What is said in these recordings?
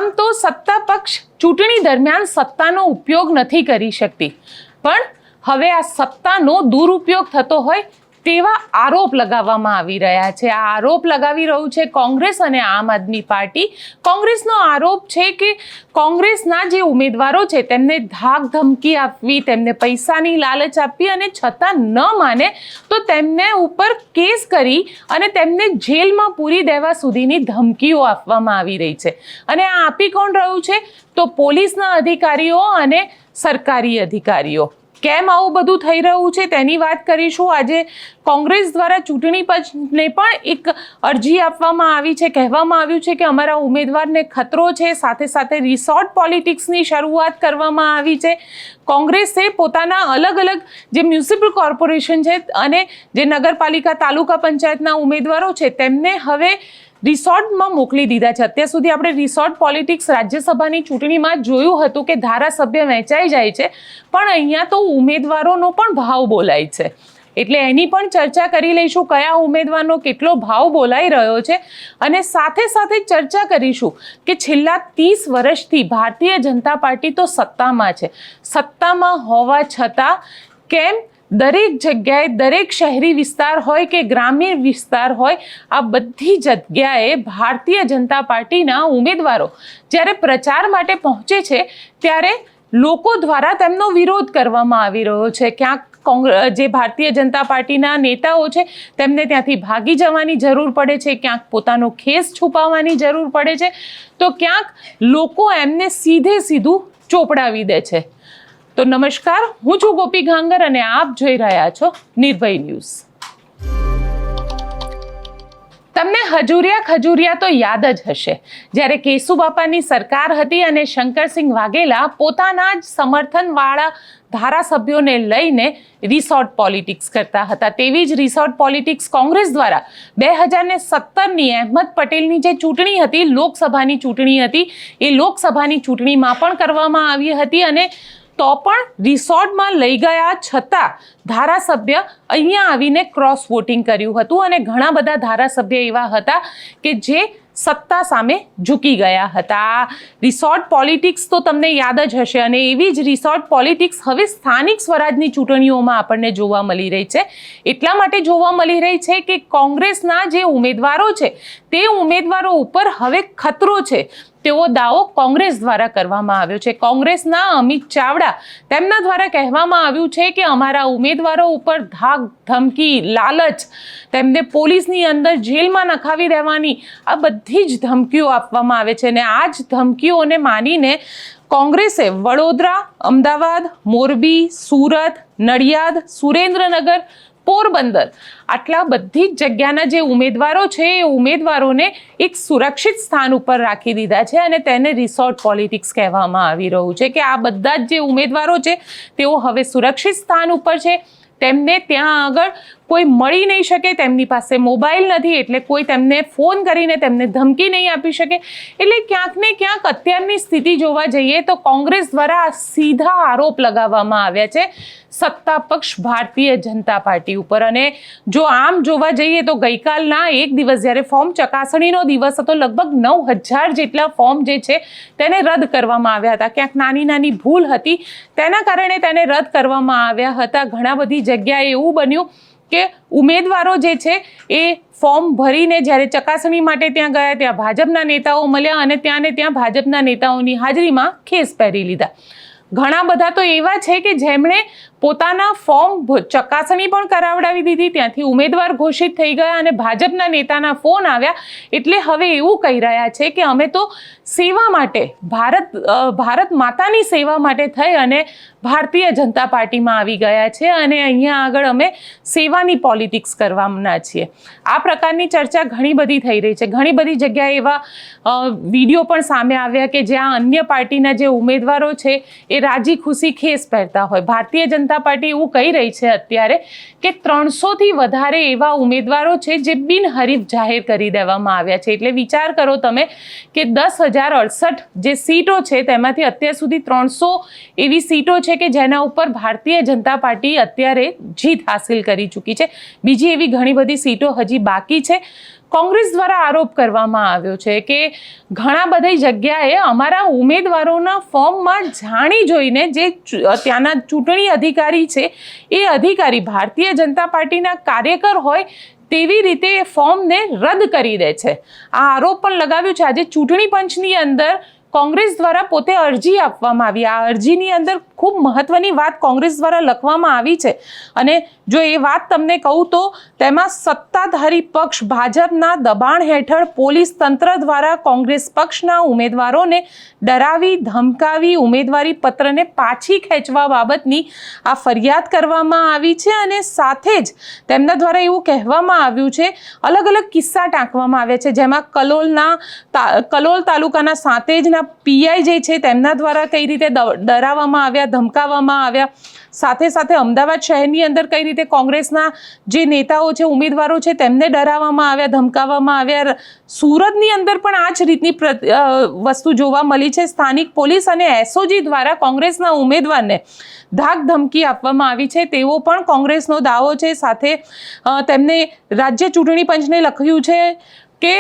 આમ તો સત્તા પક્ષ ચૂંટણી દરમિયાન સત્તાનો ઉપયોગ નથી કરી શકતી, પણ હવે આ સત્તાનો દુરુપયોગ થતો હોય તેવા આરોપ લગાવવામાં આવી રહ્યા છે. આ આરોપ લગાવી રહ્યું છે કોંગ્રેસ અને આમ આદમી પાર્ટી. કોંગ્રેસનો આરોપ છે કે કોંગ્રેસના જે ઉમેદવારો છે તેમને ધાક ધમકી આપવી, તેમને પૈસાની લાલચ આપવી અને છતાં ન માને તો તેમને ઉપર કેસ કરી અને તેમને જેલમાં પૂરી દેવા સુધીની ધમકીઓ આપવામાં આવી રહી છે. અને આ આપી કોણ રહ્યું છે? તો પોલીસના અધિકારીઓ અને સરકારી અધિકારીઓ. કેમ આવું બધું થઈ રહ્યું છે તેની વાત કરીશું. આજે કોંગ્રેસ દ્વારા ચૂંટણી પંચને પણ એક અરજી આપવામાં આવી છે. કહેવામાં આવ્યું છે કે અમારા ઉમેદવારને ખતરો છે. સાથે સાથે રિસોર્ટ પોલિટિક્સની શરૂઆત કરવામાં આવી છે. કોંગ્રેસે પોતાના અલગ અલગ જે મ્યુનિસિપલ કોર્પોરેશન છે અને જે નગરપાલિકા તાલુકા પંચાયતના ઉમેદવારો છે તેમને હવે રિસોર્ટમાં મોકલી દીધા છે. અત્યાર સુધી આપણે રિસોર્ટ પોલિટિક્સ રાજ્યસભાની ચૂંટણીમાં જોયું હતું કે ધારાસભ્ય વહેંચાઈ જાય છે, પણ અહીંયા તો ઉમેદવારોનો પણ ભાવ બોલાય છે. એટલે એની પણ ચર્ચા કરી લઈશું, કયા ઉમેદવારનો કેટલો ભાવ બોલાઈ રહ્યો છે. અને સાથે સાથે ચર્ચા કરીશું કે છેલ્લા 30 વર્ષથી ભારતીય જનતા પાર્ટી તો સત્તામાં છે. સત્તામાં હોવા છતાં કેમ દરેક જગ્યાએ, દરેક શહેરી વિસ્તાર હોય કે ગ્રામીણ વિસ્તાર હોય, આ બધી જગ્યાએ ભારતીય જનતા પાર્ટીના ઉમેદવારો જ્યારે પ્રચાર માટે પહોંચે છે ત્યારે લોકો દ્વારા તેમનો વિરોધ કરવામાં આવી રહ્યો છે. ક્યાંક જે ભારતીય જનતા પાર્ટીના નેતાઓ છે તેમને ત્યાંથી ભાગી જવાની જરૂર પડે છે, ક્યાંક પોતાનો ખેસ છુપાવવાની જરૂર પડે છે, તો ક્યાંક લોકો એમને સીધું ચોપડાવી દે છે. તો નમસ્કાર, હું છું ગોપી ઘાંગર અને આપ જોઈ રહ્યા છો નિર્ભય ન્યૂઝ. તમને ખજૂરિયા તો યાદ જ હશે, જ્યારે કેશુબાપાની સરકાર હતી અને શંકરસિંહ વાઘેલા પોતાના જ સમર્થનવાળા ધારાસભ્યોને લઈને રિસોર્ટ પોલિટિક્સ કરતા હતા. તેવી જ રિસોર્ટ પોલિટિક્સ કોંગ્રેસ દ્વારા 2017ની અહેમદ પટેલની જે ચૂંટણી હતી, લોકસભાની ચૂંટણી હતી, એ લોકસભાની ચૂંટણીમાં પણ કરવામાં આવી હતી. અને તો પણ રિસોર્ટમાં લઈ ગયા છતાં ધારાસભ્ય અહીંયા આવીને ક્રોસ વોટિંગ કર્યું હતું. અને ઘણા બધા ધારાસભ્ય એવા હતા કે જે સત્તા સામે ઝૂકી ગયા હતા. રિસોર્ટ પોલિટિક્સ તો તમને યાદ જ હશે. અને એવી જ રિસોર્ટ પોલિટિક્સ હવે સ્થાનિક સ્વરાજની ચૂંટણીઓમાં આપણને જોવા મળી રહી છે. એટલા માટે જોવા મળી રહી છે કે કોંગ્રેસના જે ઉમેદવારો છે તે ઉમેદવારો ઉપર હવે ખતરો છે તેવો દાવો કોંગ્રેસ દ્વારા કરવામાં આવ્યો છે. કોંગ્રેસના અમિત ચાવડા તેમના દ્વારા કહેવામાં આવ્યું છે કે અમારા ઉમેદવારો ઉપર ધાક ધમકી, લાલચ, તેમને પોલીસની અંદર જેલમાં નખાવી દેવાની આ બધી જ ધમકીઓ આપવામાં આવે છે. અને આ જ ધમકીઓને માનીને કોંગ્રેસે વડોદરા, અમદાવાદ, મોરબી, સુરત, નડિયાદ, સુરેન્દ્રનગર, પોરબંદર આટલા બધી જ જગ્યાના જે ઉમેદવારો છે એ ઉમેદવારોને એક સુરક્ષિત સ્થાન ઉપર રાખી દીધા છે. અને તેને રિસોર્ટ પોલિટિક્સ કહેવામાં આવી રહ્યું છે કે આ બધા જ જે ઉમેદવારો છે તેઓ હવે સુરક્ષિત સ્થાન ઉપર છે. તેમને ત્યાં આગળ કોઈ મળી નહીં શકે, તેમની પાસે મોબાઈલ નથી, એટલે કોઈ તેમને ફોન કરીને તેમને ધમકી નહીં આપી શકે. એટલે ક્યાંક ને ક્યાંક અત્યારની સ્થિતિ જોવા જઈએ તો કોંગ્રેસ દ્વારા સીધા આરોપ લગાવવામાં આવ્યા છે સત્તા પક્ષ ભારતીય જનતા પાર્ટી ઉપર. અને જો આમ જોવા જઈએ તો ગઈકાલના એક દિવસ જ્યારે ફોર્મ ચકાસણીનો દિવસ હતો, લગભગ 9,000 જેટલા ફોર્મ જે છે તેને રદ કરવામાં આવ્યા હતા. ક્યાંક નાની ભૂલ હતી તેના કારણે તેને રદ કરવામાં આવ્યા હતા. ઘણા બધી જગ્યાએ એવું બન્યું કે ઉમેદવારો જે છે એ ફોર્મ ભરીને જ્યારે ચકાસણી માટે ત્યાં ગયા ત્યાં ભાજપના નેતાઓ મળ્યા અને ત્યાં ભાજપના નેતાઓની હાજરીમાં ખેસ પહેરી લીધા. ઘણા બધા તો એવા છે કે જેમણે પોતાના ફોર્મ ચકાસણી પણ કરાવડાવી દીધી, ત્યાંથી ઉમેદવાર ઘોષિત થઈ ગયા અને ભાજપના નેતાના ફોન આવ્યા એટલે હવે એવું કહી રહ્યા છે કે અમે તો સેવા માટે, ભારત માતાની સેવા માટે થઈ અને ભારતીય જનતા પાર્ટીમાં આવી ગયા છે અને અહીંયા આગળ અમે સેવાની પોલિટિક્સ કરવાના છીએ. આ પ્રકારની ચર્ચા ઘણી બધી થઈ રહી છે. ઘણી બધી જગ્યાએ એવા વિડીયો પણ સામે આવ્યા કે જ્યાં અન્ય પાર્ટીના જે ઉમેદવારો છે એ રાજી ખુશી ખેસ પહેરતા હોય. ભારતીય જનતા પાર્ટી એવું કહી રહી છે અત્યારે કે 300થી વધારે એવા ઉમેદવારો છે જે બિનહરીફ જાહેર કરી દેવામાં આવ્યા છે. એટલે વિચાર કરો તમે કે 10,068 જે સીટો છે તેમાંથી અત્યાર સુધી 300 એવી સીટો છે કે જેના ઉપર ભારતીય જનતા પાર્ટી અત્યારે જીત હાસિલ કરી ચૂકી છે. બીજી એવી ઘણી બધી સીટો હજી બાકી છે. કોંગ્રેસ દ્વારા આરોપ કરવામાં આવ્યો છે કે ઘણા બધી જગ્યાએ અમારા ઉમેદવારોના ફોર્મમાં જાણી જોઈને જે ત્યાંના ચૂંટણી અધિકારી છે એ અધિકારી ભારતીય જનતા પાર્ટીના કાર્યકર હોય તેવી રીતે એ ફોર્મને રદ કરી દે છે. આ આરોપ પણ લગાવ્યો છે. આજે ચૂંટણી પંચની અંદર કોંગ્રેસ દ્વારા પોતે અરજી આપવામાં આવી. આ અરજીની અંદર ખૂબ મહત્વની વાત કોંગ્રેસ દ્વારા લખવામાં આવી છે અને જો એ વાત તમને કહું તો તેમાં સત્તાધારી પક્ષ ભાજપના દબાણ હેઠળ પોલીસ તંત્ર દ્વારા કોંગ્રેસ પક્ષના ઉમેદવારોને ડરાવી ધમકાવી ઉમેદવારી પત્રને પાછી ખેંચવા બાબતની આ ફરિયાદ કરવામાં આવી છે અને સાથે જ તેમના દ્વારા એવું કહેવામાં આવ્યું છે, અલગ અલગ કિસ્સા ટાંકવામાં આવ્યા છે, જેમાં કલોલ તાલુકાના સાંતેજના પીઆઈ જે છે તેમના દ્વારા કઈ રીતે ડરાવવામાં આવ્યા, ધમકાવવામાં આવ્યા, સાથે સાથે અમદાવાદ શહેરની અંદર કઈ રીતે કોંગ્રેસના જે નેતાઓ છે, ઉમેદવારો છે, તેમને ડરાવવામાં આવ્યા, ધમકાવવામાં આવ્યા. સુરતની અંદર પણ આ જ રીતની વસ્તુ જોવા મળી છે. સ્થાનિક પોલીસ અને એસઓજી દ્વારા કોંગ્રેસના ઉમેદવારને ધાક ધમકી આપવામાં આવી છે તેવો પણ કોંગ્રેસનો દાવો છે. સાથે તેમને રાજ્ય ચૂંટણી પંચને લખ્યું છે કે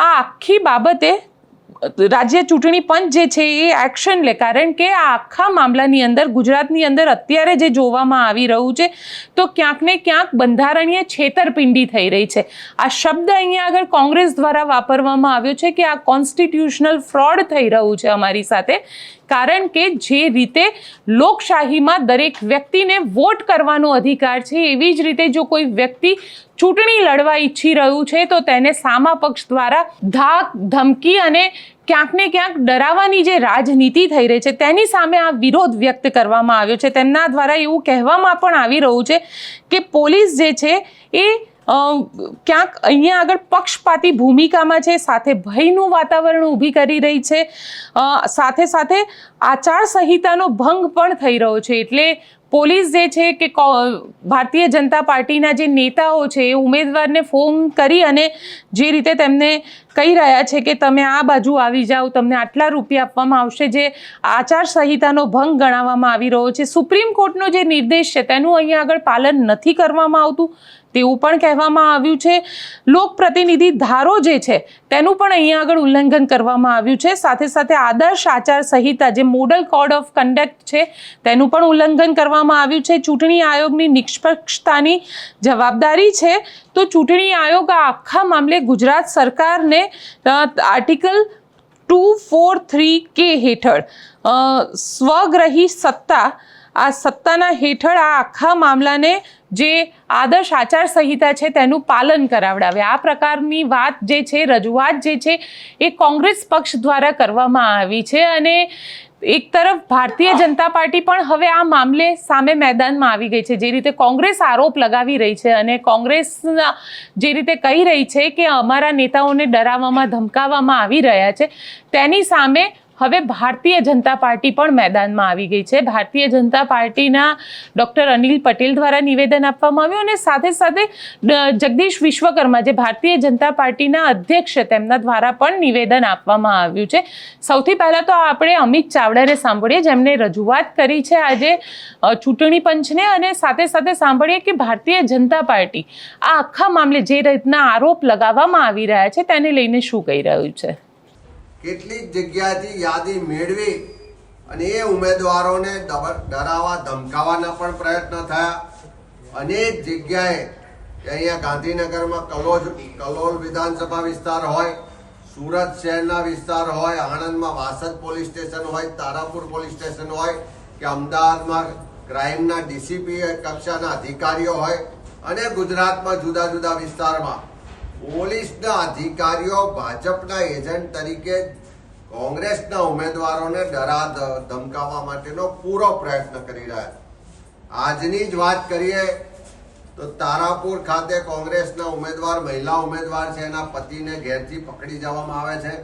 આ આખી બાબતે રાજ્ય ચૂંટણી પંચ જે છે એ એક્શન લે, કારણ કે આ આખા મામલાની અંદર ગુજરાતની અંદર અત્યારે જે જોવામાં આવી રહ્યું છે તો ક્યાંક ને ક્યાંક બંધારણીય છેતરપિંડી થઈ રહી છે. આ શબ્દ અહીંયા આગળ કોંગ્રેસ દ્વારા વાપરવામાં આવ્યો છે કે આ કોન્સ્ટિટ્યુશનલ ફ્રોડ થઈ રહ્યું છે અમારી સાથે, કારણ કે જે રીતે લોકશાહીમાં દરેક વ્યક્તિને વોટ કરવાનો અધિકાર છે એવી જ રીતે જો કોઈ વ્યક્તિ ચૂંટણી લડવા ઈચ્છી રહ્યું છે તો તેને સામા પક્ષ દ્વારા ધાક ધમકી અને ક્યાંક ને ક્યાંક ડરાવવાની જે રાજનીતિ થઈ રહી છે તેની સામે આ વિરોધ વ્યક્ત કરવામાં આવ્યો છે. તેમના દ્વારા એવું કહેવામાં પણ આવી રહ્યું છે કે પોલીસ જે છે એ ક્યાંક અહીંયા આગળ પક્ષપાતી ભૂમિકામાં છે, સાથે ભયનું વાતાવરણ ઊભી કરી રહી છે, સાથે સાથે આચારસંહિતાનો ભંગ પણ થઈ રહ્યો છે. એટલે પોલીસ જે છે કે ભારતીય જનતા પાર્ટીના જે નેતાઓ છે એ ઉમેદવારને ફોન કરી અને જે રીતે તેમને કહી રહ્યા છે કે તમે આ બાજુ આવી જાઓ, તમને આટલા રૂપિયા આપવામાં આવશે, જે આચારસંહિતાનો ભંગ ગણાવવામાં આવી રહ્યો છે. સુપ્રીમ કોર્ટનો જે નિર્દેશ છે તેનું અહીંયા આગળ પાલન નથી કરવામાં આવતું તેવું પણ કહેવામાં આવ્યું છે. લોકપ્રતિનિધિ ધારો જે છે તેનું પણ અહીંયા આગળ ઉલ્લંઘન કરવામાં આવ્યું છે. સાથે સાથે આદર્શ આચાર સંહિતા જે મોડલ કોડ ઓફ કન્ડક્ટ છે તેનું પણ ઉલ્લંઘન કરવામાં આવ્યું છે. ચૂંટણી આયોગની નિષ્પક્ષતાની જવાબદારી છે તો ચૂંટણી આયોગ આ આખા મામલે ગુજરાત સરકારને આર્ટિકલ 243K હેઠળ સ્વગ્રહી સત્તા, આ સત્તાના હેઠળ આ આખા મામલાને જે આદર્શ આચાર સંહિતા છે તેનું પાલન કરાવડાવે, આ પ્રકારની વાત જે છે, રજૂઆત જે છે એ કોંગ્રેસ પક્ષ દ્વારા કરવામાં આવી છે. અને એક તરફ ભારતીય જનતા પાર્ટી પણ હવે આ મામલે સામે મેદાનમાં આવી ગઈ છે. જે રીતે કોંગ્રેસ આરોપ લગાવી રહી છે અને કોંગ્રેસ જે રીતે કહી રહી છે કે અમારા નેતાઓને ડરાવવામાં ધમકાવવામાં આવી રહ્યા છે, તેની સામે હવે ભારતીય જનતા પાર્ટી પણ મેદાનમાં આવી ગઈ છે. ભારતીય જનતા પાર્ટીના ડૉક્ટર અનિલ પટેલ દ્વારા નિવેદન આપવામાં આવ્યું અને સાથે સાથે જગદીશ વિશ્વકર્મા જે ભારતીય જનતા પાર્ટીના અધ્યક્ષ છે તેમના દ્વારા પણ નિવેદન આપવામાં આવ્યું છે. સૌથી પહેલાં તો આપણે અમિત ચાવડાને સાંભળીએ જેમણે રજૂઆત કરી છે આજે ચૂંટણી પંચને, અને સાથે સાથે સાંભળીએ કે ભારતીય જનતા પાર્ટી આ આખા મામલે જે રીતના આરોપ લગાવવામાં આવી રહ્યા છે તેને લઈને શું કહી રહ્યું છે. કેટલીક જગ્યાએથી યાદી મેળવી અને એ ઉમેદવારોને ડરાવવા ધમકાવવાના પણ પ્રયત્ન થયા. અનેક જગ્યાએ અહીંયા ગાંધીનગરમાં કલોલ વિધાનસભા વિસ્તાર હોય, સુરત શહેરના વિસ્તાર હોય, આણંદમાં વાસદ પોલીસ સ્ટેશન હોય, તારાપુર પોલીસ સ્ટેશન હોય કે અમદાવાદમાં ક્રાઇમના ડીસીપી કક્ષાના અધિકારીઓ હોય અને ગુજરાતમાં જુદા જુદા વિસ્તારમાં પોલીસના અધિકારીઓ ભાજપના એજન્ટ તરીકે કોંગ્રેસના ઉમેદવારોને ધમકાવવા માટેનો પૂરો પ્રયત્ન કરી રહ્યા છે. આજની જ વાત કરીએ તો તારાપુર ખાતે કોંગ્રેસના ઉમેદવાર, મહિલા ઉમેદવાર છે, એના પતિને ઘેરથી પકડી જવામાં આવે છે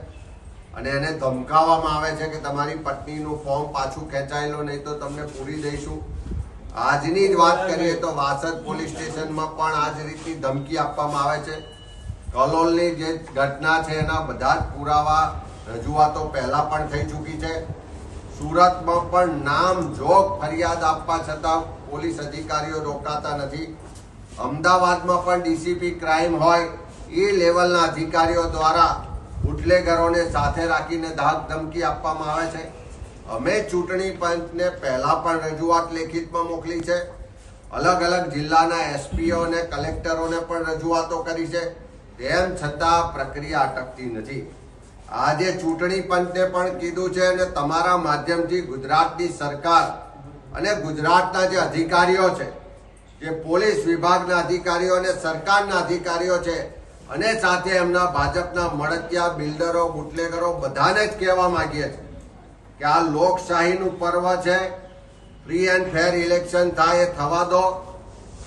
અને એને ધમકાવવામાં આવે છે કે તમારી પત્નીનું ફોર્મ પાછું ખેંચાઈ લો, નહીં તો તમને પૂરી દઈશું. આજની જ વાત કરીએ તો વાસદ પોલીસ સ્ટેશનમાં પણ આ જ રીતની ધમકી આપવામાં આવે છે. કલોલની જે ઘટના છે એના બધા જ પુરાવા રજૂઆતો પહેલા પણ થઈ ચૂકી છે. સુરતમાં પણ નામ જોગ ફરિયાદ આપવા છતાં પોલીસ અધિકારીઓ રોકાતા નથી. અમદાવાદમાં પણ ડીસીપી ક્રાઇમ હોય એ લેવલના અધિકારીઓ દ્વારા બુટલેગરોને સાથે રાખીને ધાક ધમકી આપવામાં આવે છે. અમે ચૂંટણી પંચને પહેલા પણ રજૂઆત લેખિતમાં મોકલી છે. અલગ અલગ જિલ્લાના એસપીઓ અને કલેક્ટરોને પણ રજૂઆતો કરી છે. તેમ છતાં પ્રક્રિયા અટકતી નથી. આજે ચૂંટણી પંચને પણ કીધું છે અને તમારા માધ્યમથી ગુજરાતની સરકાર અને ગુજરાતના જે અધિકારીઓ છે, જે પોલીસ વિભાગના અધિકારીઓ અને સરકારના અધિકારીઓ છે, અને સાથે એમના ભાજપના મળતિયા બિલ્ડરો, બુટલેગરો બધાને જ કહેવા માંગીએ છીએ કે આ લોકશાહીનું પર્વ છે. ફ્રી એન્ડ ફેર ઇલેક્શન થાય એ થવા દો.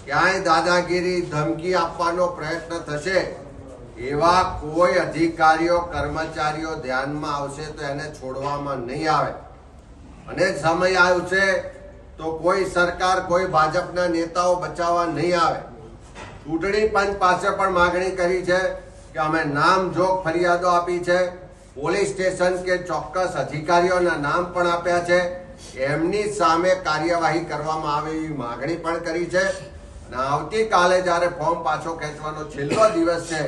ક્યાંય દાદાગીરી, ધમકી આપવાનો પ્રયત્ન થશે, એવા કોઈ અધિકારીઓ, કર્મચારીઓ ધ્યાનમાં આવશે તો એને છોડવામાં નહીં આવે. અને સમય આવશે તો કોઈ સરકાર, કોઈ ભાજપના નેતાઓ બચાવવા નહીં આવે. ચૂંટણી પંચ પાસે પણ માગણી કરી છે કે અમે નામજોગ ફરિયાદો આપી છે. પોલીસ સ્ટેશન કે ચોક્કસ અધિકારીઓના નામ પણ આપ્યા છે. એમની સામે કાર્યવાહી કરવામાં આવે એવી માગણી પણ કરી છે. અને આવતીકાલે જ્યારે ફોર્મ પાછો ખેંચવાનો છેલ્લો દિવસ છે,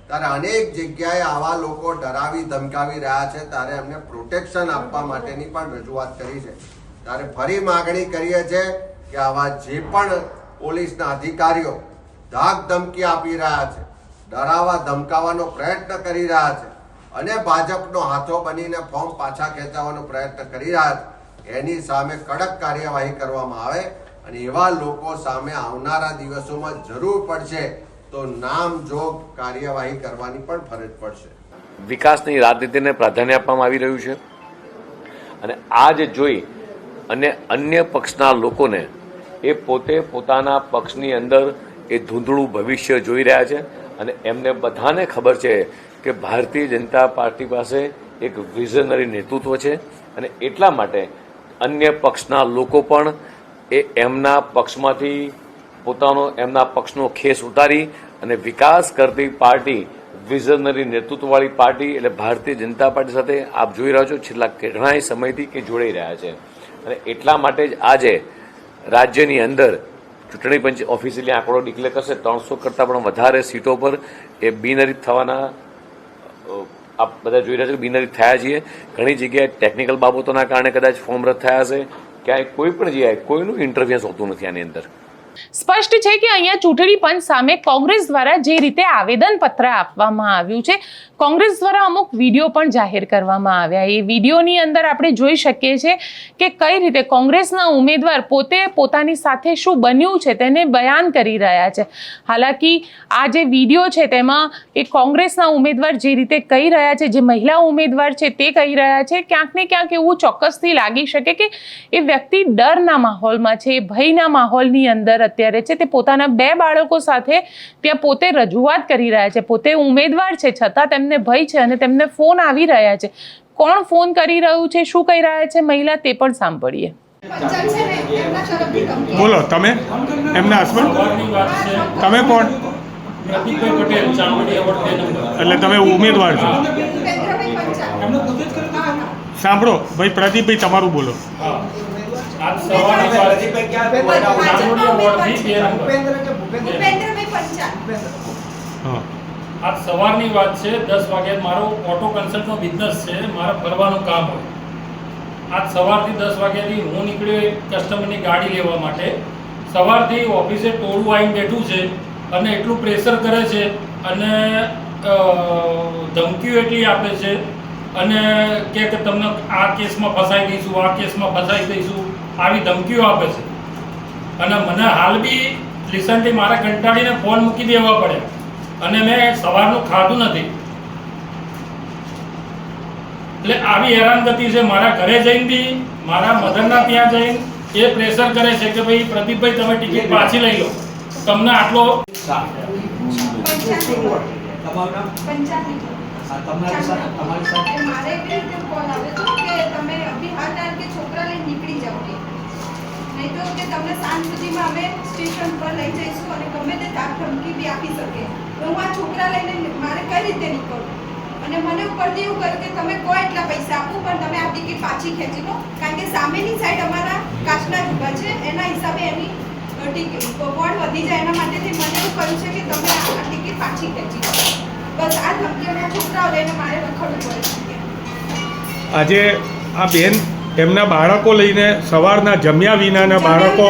ત્યારે અનેક જગ્યાએ આવા લોકો ડરાવી ધમકાવી રહ્યા છે, ત્યારે એમને પ્રોટેક્શન આપવા માટેની પણ રજૂઆત કરી છે. ત્યારે ફરી માગણી કરીએ છીએ કે આવા જે પણ પોલીસના અધિકારીઓ ધાક ધમકી આપી રહ્યા છે, ડરાવા ધમકાવવાનો પ્રયત્ન કરી રહ્યા છે અને ભાજપનો હાથો બનીને ફોર્મ પાછા ખેંચવાનો પ્રયત્ન કરી રહ્યા છે, એની સામે કડક કાર્યવાહી કરવામાં આવે. અને એવા લોકો સામે આવનારા દિવસોમાં જરૂર પડશે તો નામજોગ કાર્યવાહી કરવાની પણ ફરજ પડશે. વિકાસની રાજનીતિને પ્રાધાન્ય આપવામાં આવી રહ્યું છે અને આ જ જોઈ અને અન્ય પક્ષના લોકોને એ પોતે પોતાના પક્ષની અંદર એ ધૂંધળું ભવિષ્ય જોઈ રહ્યા છે. અને એમને બધાને ખબર છે કે ભારતીય જનતા પાર્ટી પાસે એક વિઝનરી નેતૃત્વ છે અને એટલા માટે અન્ય પક્ષના લોકો પણ એમના પક્ષમાંથી એમના પક્ષનો ખેસ ઉતારી અને વિકાસ કરતી પાર્ટી, વિઝનરી નેતૃત્વવાળી પાર્ટી એટલે ભારતીય જનતા પાર્ટી સાથે આપ જોઈ રહ્યા છો છેલ્લા ઘણા સમયથી કે જોડાઈ રહ્યા છે. અને એટલા માટે જ આજે રાજ્યની અંદર ચૂંટણી પંચ ઓફિશિયલી આંકડો ડિક્લેર કરશે 300 કરતાં પણ વધારે સીટો પર એ બિનહરીફ થવાના આપ બધા જોઈ રહ્યા છો કે બિનહરીફ થયા છીએ. ઘણી જગ્યાએ ટેકનિકલ બાબતોના કારણે કદાચ ફોર્મ રદ થયા હશે. ક્યાંય કોઈ પણ જગ્યાએ કોઈનું ઇન્ટરફિયન્સ હોતું નથી આની અંદર. સ્પષ્ટ છે કે અહીંયા ચૂંટણી પંચ સામે કોંગ્રેસ દ્વારા જે રીતે આવેદનપત્ર આપવામાં આવ્યું છે, કોંગ્રેસ દ્વારા અમુક વિડીયો પણ જાહેર કરવામાં આવ્યા. એ વિડીયોની અંદર આપણે જોઈ શકીએ છીએ કે કઈ રીતે કોંગ્રેસના ઉમેદવાર પોતે પોતાની સાથે શું બન્યું છે તેને બયાન કરી રહ્યા છે. હાલાકી આ જે વિડીયો છે તેમાં એ કોંગ્રેસના ઉમેદવાર જે રીતે કહી રહ્યા છે, જે મહિલા ઉમેદવાર છે તે કહી રહ્યા છે, ક્યાંક ને ક્યાંક એવું ચોક્કસથી લાગી શકે કે એ વ્યક્તિ ડરના માહોલમાં છે, ભયના માહોલની અંદર અત્યારે છે. તે પોતાના 2 બાળકો સાથે ત્યાં પોતે રજૂઆત કરી રહ્યા છે. પોતે ઉમેદવાર છે છતાં તેમને ભય છે અને તેમને ફોન આવી રહ્યા છે. કોણ ફોન કરી રહ્યું છે, શું કહી રહ્યા છે મહિલા, તે પણ સાંભળીએ. બોલો, તમે એમના હસબન્ડ? તમે કોણ? એટલે તમે ઉમેદવાર છો? સાંભળો ભાઈ, પ્રદીપભાઈ તમારું બોલો. આજ સવારની વાત છે. 10 વાગે મારો ઓટો કન્સલ્ટનો બિઝનેસ છે, મારે ફરવાનું કામ હોય. આજ સવારથી 10 વાગ્યાથી હું નીકળ્યો એક કસ્ટમરની ગાડી લેવા માટે. સવારથી ઓફિસે ટોળું આવીને બેઠું છે અને એટલું પ્રેશર કરે છે અને ધમકીઓ એટલી આપે છે અને કે તમને આ કેસમાં ફસાઈ દઈશું, આ કેસમાં ફસાઈ દઈશું, આવી ધમકીઓ આપે છે. અને મને હાલ બી રિસન્ટલી મારે કંટાળીને ફોન મૂકી દેવા પડ્યા અને મેં સવારનું ખાધું નથી. એટલે આવી હેરાનગતિ છે. મારા ઘરે જઈને બી મારા મધરના ત્યાં જઈને એ પ્રેશર કરે છે કે ભાઈ પ્રદીપભાઈ તમે ટિકિટ પાછી લઈ લો, તમને આટલો છોકરા લઈને નીકળી જાઓ, નહીં તો કે તમને સાંજ સુધીમાં અમે સ્ટેશન પર લઈ જઈશું અને ગમે તે ધાક ધમકી બી આપી શકે. તો હું આ છોકરા લઈને મારે કઈ રીતે નીકળું? અને મને ઉપરથી એવું કહ્યું કે તમે કોઈ એટલા પૈસા આપો પણ તમે આ ટિકિટ પાછી ખેંચી લો, કારણ કે સામેની સાઈડ અમારા કાસ્ટના જ ઊભા છે, એના હિસાબે એની ટિકિટ વોર્ડ વધી જાય એના માટેથી મને એવું કહ્યું છે કે તમે આ ટિકિટ પાછી ખેંચી લો. બસ આ ધમકીઓના છોકરાઓ લઈને મારે રખડવું પડે છે. આજે આ બેન એમના બાળકો લઈને સવારના જમ્યા વિનાના બાળકો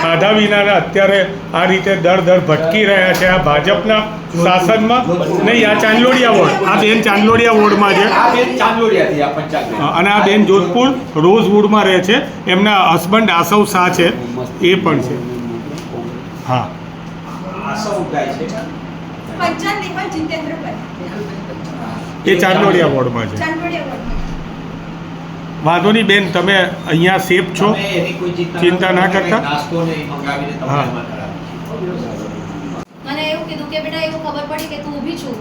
ખાધા વિનાના અત્યારે આ રીતે દર ભટકી રહ્યા છે આ ભાજપના શાસનમાં. નહીં, આ ચાંદલોડિયા વોર્ડ, આ બેન ચાંદલોડિયા વોર્ડમાં છે અને આ બેન જોધપુર રોઝવુડમાં રહે છે. એમના હસબન્ડ આસવ શાહ છે, એ પણ છે. હા, પંચાલ નિર્મલ જીતેન્દ્રભાઈ એ ચાંદલોડિયા વોર્ડમાં છે. ચાંદોડિયા વોર્ડમાં. વાંધો નહીં બેન, તમે અહીંયા સેફ છો, ચિંતા ના કરતા. હા, મને એવું કીધું કે બેટા એવું ખબર પડી કે તું ઊભી છું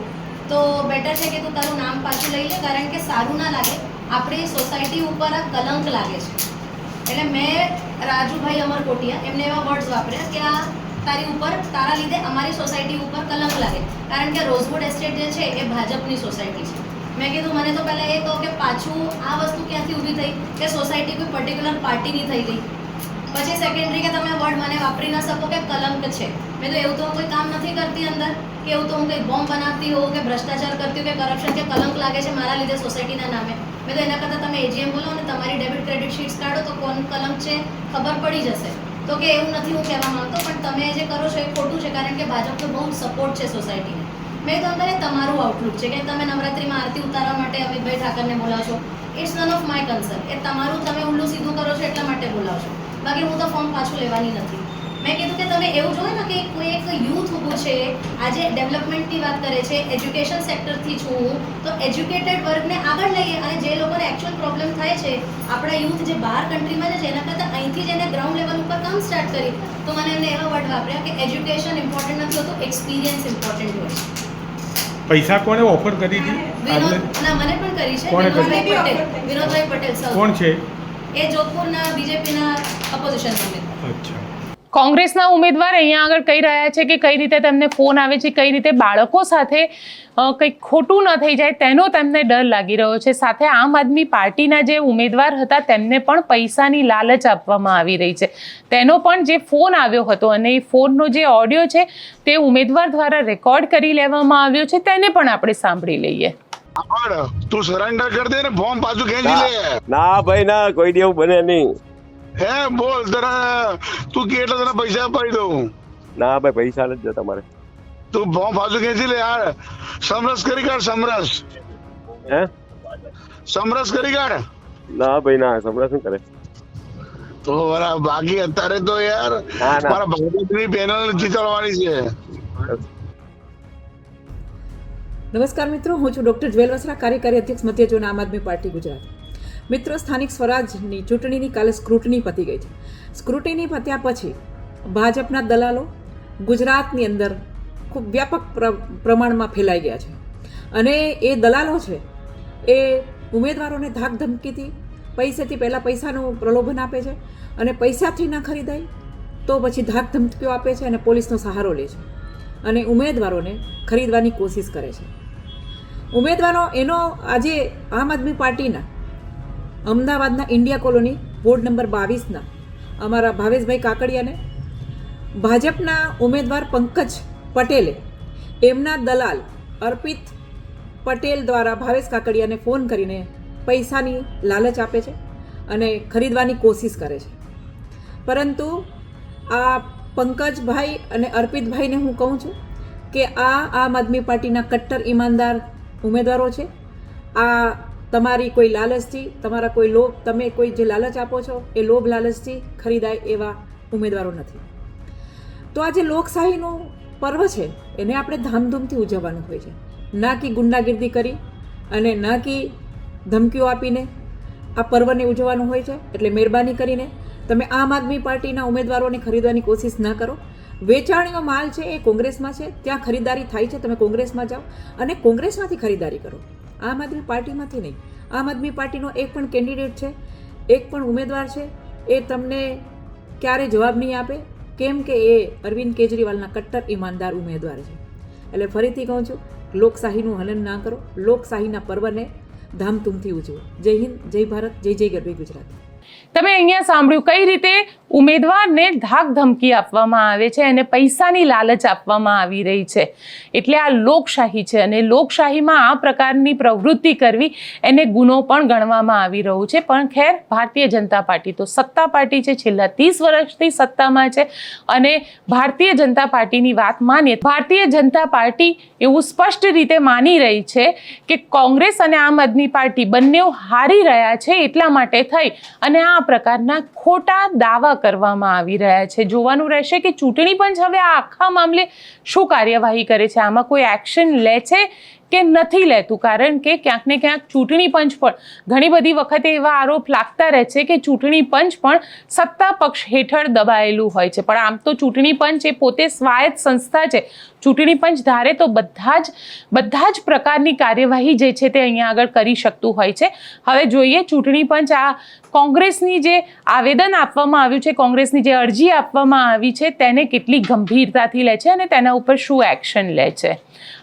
તો બેટર છે કે તું તારું નામ પાછું લઈ લે, કારણ કે સારું ના લાગે, આપણી સોસાયટી ઉપર આ કલંક લાગે છે. એટલે મેં રાજુભાઈ અમરકોટિયા એમને એવા વર્ડ્સ વાપર્યા કે આ તારી ઉપર, તારા લીધે અમારી સોસાયટી ઉપર કલંક લાગે, કારણ કે રોઝવુડ એસ્ટેટ જે છે એ ભાજપની સોસાયટી છે. મેં કીધું મને તો પહેલાં એ કહો કે પાછું આ વસ્તુ ક્યાંથી ઊભી થઈ કે સોસાયટી કોઈ પર્ટિક્યુલર પાર્ટીની થઈ ગઈ. પછી સેકન્ડરી કે તમે વર્ડ મને વાપરી ન શકો કે કલંક છે. મેં તો એવું તો હું કોઈ કામ નથી કરતી અંદર, કે એવું તો હું કંઈ બોમ્બ બનાવતી હોઉં કે ભ્રષ્ટાચાર કરતી હોઉં કે કરપ્શન કે કલંક લાગે છે મારા લીધે સોસાયટીના નામે. મેં તો એના કરતાં તમે એજીએમ બોલો અને તમારી ડેબિટ ક્રેડિટ શીટ્સ કાઢો તો કોણ કલંક છે ખબર પડી જશે. તો કે એવું નથી હું કહેવા માંગતો, પણ તમે જે કરો છો એ ખોટું છે, કારણ કે ભાજપનો બહુ સપોર્ટ છે સોસાયટીને. મેં તો અંદર તમારું આઉટલુક છે કે તમે નવરાત્રિમાં આરતી ઉતારવા માટે અમિતભાઈ ઠાકરને બોલાવશો. It's none of my concern. એ તમારું તમે ઉલ્લું સીધું કરો છો એટલા માટે બોલાવશો, બાકી હું તો ફોર્મ પાછું લેવાની નથી. મેં કીધું કે તમે એવું જોઈએ ને કે કોઈ એક યુથ ઊભું છે, આજે ડેવલપમેન્ટની વાત કરે છે, એજ્યુકેશન સેક્ટરથી છું હું, તો એજ્યુકેટેડ વર્ગને આગળ લઈએ અને જે લોકોને એકચ્યુઅલ પ્રોબ્લેમ થાય છે, આપણા યુથ જે બહાર કન્ટ્રીમાં છે એના કરતાં અહીંથી જ એને ગ્રાઉન્ડ લેવલ ઉપર કામ સ્ટાર્ટ કરી. તો મને એમને એવા વર્ડ વાપર્યા કે એજ્યુકેશન ઇમ્પોર્ટન્ટ નથી હોતું, એક્સપિરિયન્સ ઇમ્પોર્ટન્ટ હોય છે. પૈસા કોણે ઓફર કરી હતી? ના, મને પણ કરી છે કોણે કરી? વિનોદભાઈ પટેલ સર. કોણ છે? એ જોધપુરના બીજેપીના અપોઝિશન ઉમેદવાર. અચ્છા. કોંગ્રેસના ઉમેદવાર અહીંયા આગળ કહી રહ્યા છે કે કઈ રીતે તેમને ફોન આવે છે, કઈ રીતે બાળકો સાથે કંઈક ખોટું ન થઈ જાય તેનો તેમને ડર લાગી રહ્યો છે. સાથે આમ આદમી પાર્ટીના જે ઉમેદવાર હતા તેમને પણ પૈસાની લાલચ આપવામાં આવી રહી છે. તેનો પણ જે ફોન આવ્યો હતો અને એ ફોનનો જે ઓડિયો છે તે ઉમેદવાર દ્વારા રેકોર્ડ કરી લેવામાં આવ્યો છે, તેને પણ આપણે સાંભળી લઈએ. તું સરેન્ડર કરી દે ને, ફોર્મ પાછું ખેંચી લે. ના ભાઈ ના, કોઈ દી એવું બને નહીં. હે બોલ, તું કે એટલે તને પૈસા અપાઈ દઉં. ના ભાઈ, પૈસા નથી તમારે. તું ફોર્મ પાછું ખેંચી લે યાર. સમરસ કરી કાઢ, સમરસ. હે સમરસ કરી કાઢ. ના ભાઈ ના, સમરા શું કરે? તો બરાબર, બાકી અત્યારે તો યાર મારા ભાજપની પેનલ જીતાડવાની છે. નમસ્કાર મિત્રો, હું છું ડૉક્ટર જ્વેલ વસરા, કાર્યકારી અધ્યક્ષ મધ્ય ઝોન આમ આદમી પાર્ટી ગુજરાત. મિત્રો, સ્થાનિક સ્વરાજની ચૂંટણીની કાલે સ્ક્રુટની પતી ગઈ છે. સ્ક્રુટની પત્યા પછી ભાજપના દલાલો ગુજરાતની અંદર ખૂબ વ્યાપક પ્રમાણમાં ફેલાઈ ગયા છે અને એ દલાલો છે એ ઉમેદવારોને ધાક ધમકીથી પૈસેથી પહેલાં પૈસાનું પ્રલોભન આપે છે અને પૈસાથી ન ખરીદાય તો પછી ધાક ધમકીઓ આપે છે અને પોલીસનો સહારો લે છે અને ઉમેદવારોને ખરીદવાની કોશિશ કરે છે. ઉમેદવારો એનો આજે આમ આદમી પાર્ટીના અમદાવાદના ઇન્ડિયા કોલોની વોર્ડ નંબર 22ના અમારા ભાવેશભાઈ કાકડિયાને ભાજપના ઉમેદવાર પંકજ પટેલે એમના દલાલ અર્પિત પટેલ દ્વારા ભાવેશ કાકડિયાને ફોન કરીને પૈસાની લાલચ આપે છે અને ખરીદવાની કોશિશ કરે છે. પરંતુ આ પંકજભાઈ અને અર્પિતભાઈને હું કહું છું કે આ આમ આદમી પાર્ટીના કટ્ટર ઈમાનદાર ઉમેદવારો છે. આ તમારી કોઈ લાલચથી, તમારા કોઈ લોભ, તમે કોઈ જે લાલચ આપો છો એ લોભ લાલચથી ખરીદાય એવા ઉમેદવારો નથી. તો આ જે લોકશાહીનું પર્વ છે એને આપણે ધામધૂમથી ઉજવવાનું હોય છે, ના કે ગુંડાગીર્દી કરી અને ના કે ધમકીઓ આપીને આ પર્વને ઉજવવાનું હોય છે. એટલે મહેરબાની કરીને તમે આમ આદમી પાર્ટીના ઉમેદવારોને ખરીદવાની કોશિશ ન કરો. વેચાણીનો માલ છે એ કોંગ્રેસમાં છે, ત્યાં ખરીદારી થાય છે. તમે કોંગ્રેસમાં જાઓ અને કોંગ્રેસમાંથી ખરીદારી કરો, આમ આદમી પાર્ટીમાંથી નહીં. આમ આદમી પાર્ટીનો એક પણ કેન્ડિડેટ છે, એક પણ ઉમેદવાર છે એ તમને ક્યારેય જવાબ નહીં આપે, કેમ કે એ અરવિંદ કેજરીવાલના કટ્ટર ઈમાનદાર ઉમેદવાર છે. એટલે ફરીથી કહું છું, લોકશાહીનું હનન ના કરો, લોકશાહીના પર્વને ધામધૂમથી ઉજવો. જય હિન્દ, જય ભારત, જય જય ગરવી ગુજરાત. તમે અહીંયા સાંભળ્યું કઈ રીતે ઉમેદવારને ધાક ધમકી આપવામાં આવે છે અને પૈસાની લાલચ આપવામાં આવી રહી છે. એટલે આ લોકશાહી છે અને લોકશાહીમાં આ પ્રકારની પ્રવૃત્તિ કરવી એને ગુનો પણ ગણવામાં આવી રહ્યું છે. પણ ખેર, ભારતીય જનતા પાર્ટી તો સત્તા પાર્ટી છે, છેલ્લા 30 વર્ષથી સત્તામાં છે અને ભારતીય જનતા પાર્ટીની વાત માનીએ, ભારતીય જનતા પાર્ટી એવું સ્પષ્ટ રીતે માની રહી છે કે કોંગ્રેસ અને આમ આદમી પાર્ટી બંને હારી રહ્યા છે, એટલા માટે થઈ અને આ પ્રકારના ખોટા દાવા કરવામાં આવી રહ્યા છે. જોવાનું રહેશે કે ચૂંટણી પંચ હવે આ આખા મામલે શું કાર્યવાહી કરે છે, આમાં કોઈ એક્શન લે છે કે નથી લેતું. કારણ કે ક્યાંક ને ક્યાંક ચૂંટણી પંચ પણ ઘણી બધી વખતે એવા આરોપ લાગતા રહે છે કે ચૂંટણી પંચ પણ સત્તા પક્ષ હેઠળ દબાયેલું હોય છે. પણ આમ તો ચૂંટણી પંચ એ પોતે સ્વાયત્ત સંસ્થા છે. ચૂંટણી પંચ ધારે તો બધા જ પ્રકારની કાર્યવાહી જે છે તે અહીંયા આગળ કરી શકતું હોય છે. હવે જોઈએ ચૂંટણી પંચ આ કોંગ્રેસની જે આવેદન આપવામાં આવ્યું છે, કોંગ્રેસની જે અરજી આપવામાં આવી છે તેને કેટલી ગંભીરતાથી લે છે અને તેના ઉપર શું એક્શન લે છે.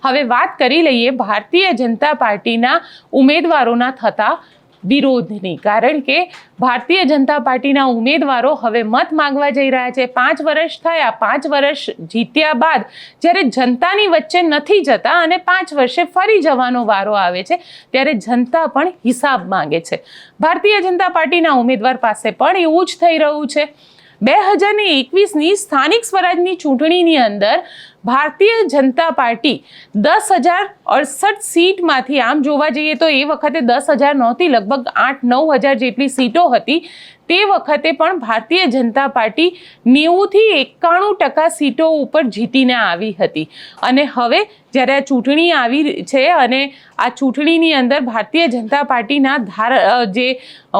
હવે વાત કરી લઈએ ભારતીય જનતા પાર્ટીના ઉમેદવારોના થતા વિરોધની. કારણ કે ભારતીય જનતા પાર્ટીના ઉમેદવારો હવે મત માંગવા જઈ રહ્યા છે. 5 વર્ષ થયા, 5 વર્ષ જીત્યા બાદ જ્યારે જનતાની વચ્ચે નથી જતા અને 5 વર્ષે ફરી જવાનો વારો આવે છે ત્યારે જનતા પણ હિસાબ માંગે છે. ભારતીય જનતા પાર્ટીના ઉમેદવાર પાસે પણ એવું જ થઈ રહ્યું છે. 2021ની સ્થાનિક સ્વરાજની ચૂંટણીની અંદર ભારતીય જનતા પાર્ટી 10,068 સીટમાંથી, આમ જોવા જઈએ તો એ વખતે 10,000 નહોતી, લગભગ 8-9 હજાર જેટલી સીટો હતી. તે વખતે પણ ભારતીય જનતા પાર્ટી 90થી 91% સીટો ઉપર જીતીને આવી હતી. અને હવે જ્યારે આ ચૂંટણી આવી છે અને આ ચૂંટણીની અંદર ભારતીય જનતા પાર્ટીના જે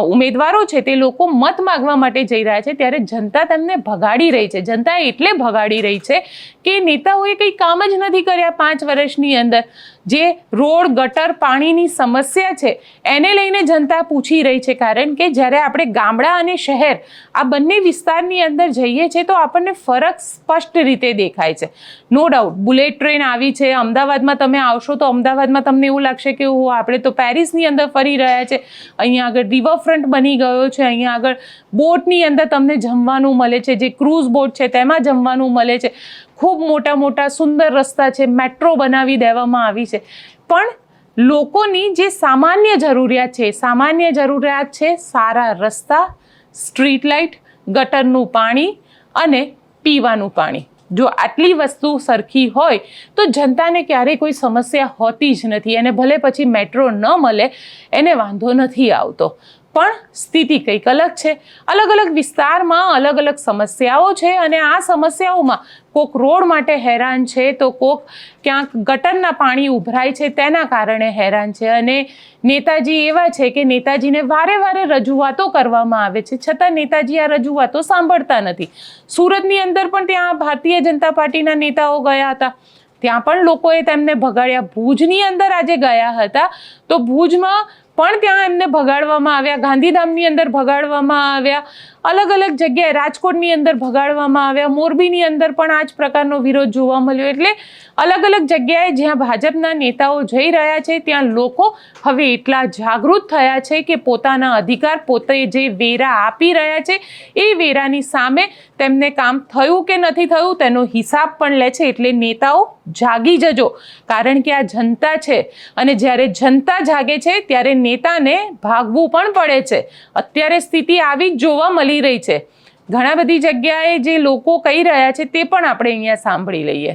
ઉમેદવારો છે તે લોકો મત માગવા માટે જઈ રહ્યા છે ત્યારે જનતા તેમને ભગાડી રહી છે. જનતા એટલે ભગાડી રહી છે કે નેતાઓએ કંઈ કામ જ નથી કર્યા 5 વર્ષની અંદર. જે રોડ, ગટર, પાણીની સમસ્યા છે એને લઈને જનતા પૂછી રહી છે. કારણ કે જ્યારે આપણે ગામડા અને શહેર આ બંને વિસ્તારની અંદર જઈએ છીએ તો આપણને ફરક સ્પષ્ટ રીતે દેખાય છે. નો ડાઉટ બુલેટ ટ્રેન આવી છે. અમદાવાદમાં તમે આવશો તો અમદાવાદમાં તમને એવું લાગશે કે આપણે તો પેરિસની અંદર ફરી રહ્યા છે. અહીંયા આગળ રિવરફ્રન્ટ બની ગયો છે. અહીંયા આગળ બોટની અંદર તમને જમવાનું મળે છે, જે ક્રૂઝ બોટ છે તેમાં જમવાનું મળે છે. ખૂબ મોટા મોટા સુંદર રસ્તા છે, મેટ્રો બનાવી દેવામાં આવી છે. પણ લોકોની જે સામાન્ય જરૂરિયાત છે સારા રસ્તા, સ્ટ્રીટ લાઇટ, ગટરનું પાણી અને પીવાનું પાણી. જો આટલી વસ્તુ સરખી હોય તો જનતાને ક્યારેય કોઈ સમસ્યા હોતી જ નથી. અને ભલે પછી મેટ્રો ન મળે એને વાંધો નથી આવતો. પણ સ્થિતિ કંઈક અલગ છે. અલગ અલગ વિસ્તારમાં અલગ અલગ સમસ્યાઓ છે અને આ સમસ્યાઓમાં કોક રોડ માટે હેરાન છે તો કોક ક્યાંક ગટરના પાણી ઉભરાય છે તેના કારણે હેરાન છે. અને નેતાજી એવા છે કે નેતાજીને વારે વારે રજૂઆતો કરવામાં આવે છે છતાં નેતાજી આ રજૂઆતો સાંભળતા નથી. સુરતની અંદર પણ ત્યાં ભારતીય જનતા પાર્ટીના નેતાઓ ગયા હતા, ત્યાં પણ લોકોએ તેમને ભગાડ્યા. ભુજની અંદર આજે ગયા હતા તો ભુજમાં પણ ત્યાં એમને ભગાડવામાં આવ્યા. ગાંધીધામની અંદર ભગાડવામાં આવ્યા. અલગ અલગ જગ્યાએ રાજકોટની અંદર ભગાડવામાં આવ્યા. મોરબીની અંદર પણ આ જ પ્રકારનો વિરોધ જોવા મળ્યો. એટલે અલગ અલગ જગ્યાએ જ્યાં ભાજપના નેતાઓ જઈ રહ્યા છે ત્યાં લોકો હવે એટલા જાગૃત થયા છે કે પોતાના અધિકાર, પોતે જે વેરા આપી રહ્યા છે એ વેરાની સામે તેમને કામ થયું કે નથી થયું તેનો હિસાબ પણ લે છે. એટલે નેતાઓ જાગી જજો, કારણ કે આ જનતા છે અને જ્યારે જનતા જાગે છે ત્યારે નેતાને ભાગવું પણ પડે છે. અત્યારે સ્થિતિ આવી જ જોવા મળી રહી છે. ઘણા બધી જગ્યાએ જે લોકો કહી રહ્યા છે તે પણ આપણે અહીંયા સાંભળી લઈએ.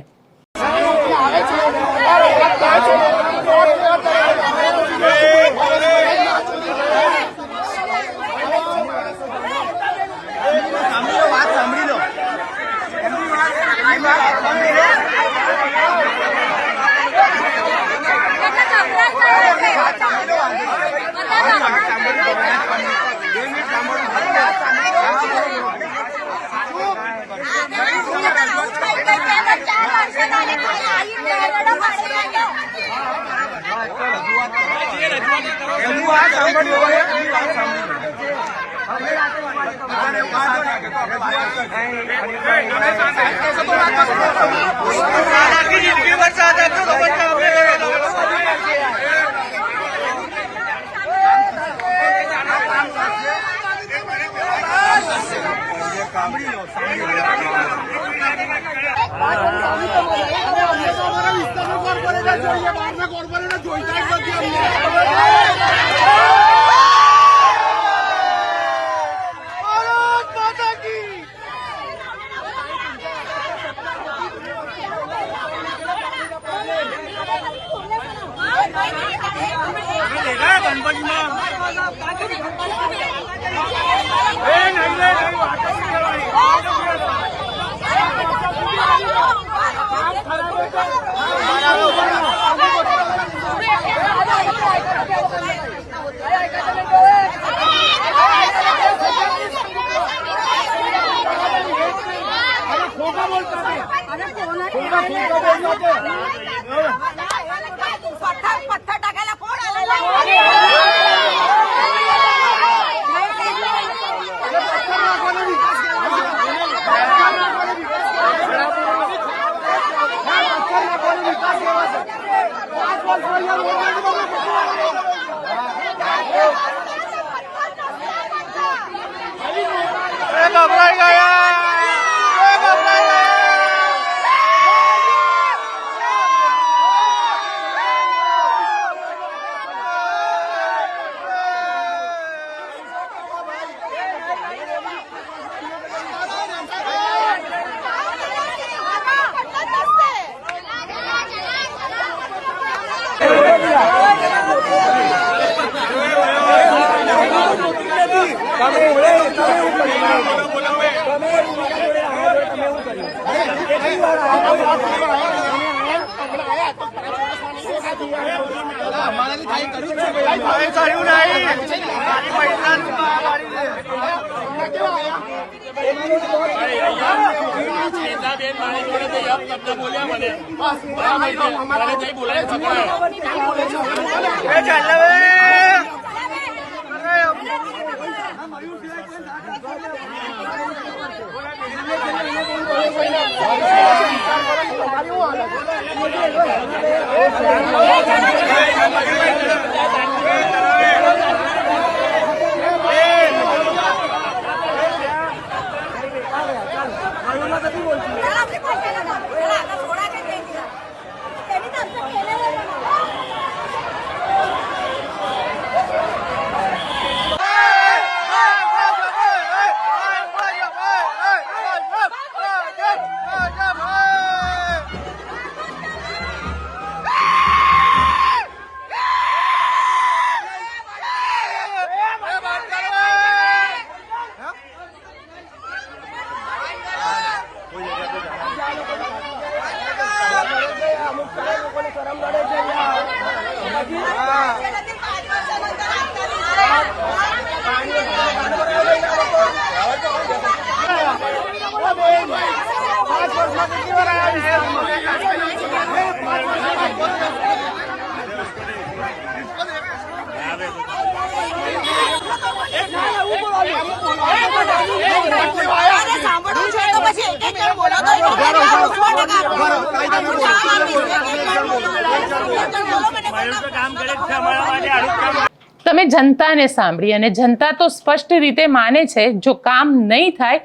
તમે જનતાને સાંભળી અને જનતા તો સ્પષ્ટ રીતે માને છે જો કામ નહીં થાય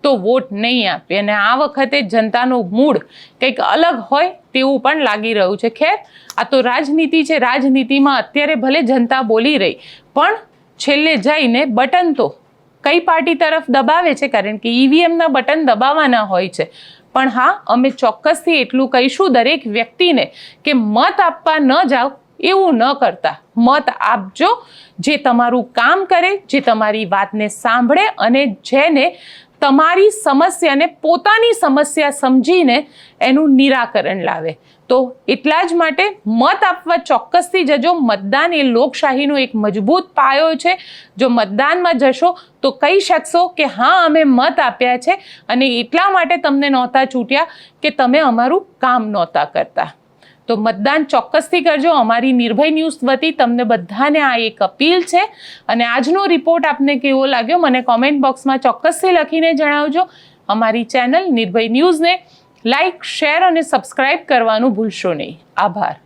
તો વોટ નહીં આપે અને આ વખતે જનતાનું મૂડ કંઈક અલગ હોય તેવું પણ લાગી રહ્યું છે. ખેર, આ તો રાજનીતિ છે. રાજનીતિમાં અત્યારે ભલે જનતા બોલી રહી પણ છેલ્લે જઈને બટન તો કઈ પાર્ટી તરફ દબાવે છે, કારણ કે ઈવીએમના બટન દબાવવાના હોય છે. પણ હા, અમે ચોક્કસથી એટલું કહીશું દરેક વ્યક્તિને કે મત આપવા ન જાઓ એવું ન કરતા. મત આપજો જે તમારું કામ કરે, જે તમારી વાતને સાંભળે અને જેને તમારી સમસ્યાને પોતાની સમસ્યા સમજીને એનું નિરાકરણ લાવે. તો એટલા જ માટે મત આપવા ચોક્કસથી જજો. મતદાન એ લોકશાહીનો એક મજબૂત પાયો છે. જો મતદાનમાં જશો તો કહી શકશો કે હા, અમે મત આપ્યા છે અને એટલા માટે તમને નહોતા ચૂંટ્યા કે તમે અમારું કામ નહોતા કરતા. તો મતદાન ચોક્કસથી કરજો. અમારી નિર્ભય ન્યૂઝ વતી તમને બધાને આ એક અપીલ છે. અને આજનો રિપોર્ટ આપને કેવો લાગ્યો મને કોમેન્ટ બોક્સમાં ચોક્કસથી લખીને જણાવજો. અમારી ચેનલ નિર્ભય ન્યૂઝને લાઇક, શેર અને સબસ્ક્રાઇબ કરવાનું ભૂલશો નહીં. આભાર.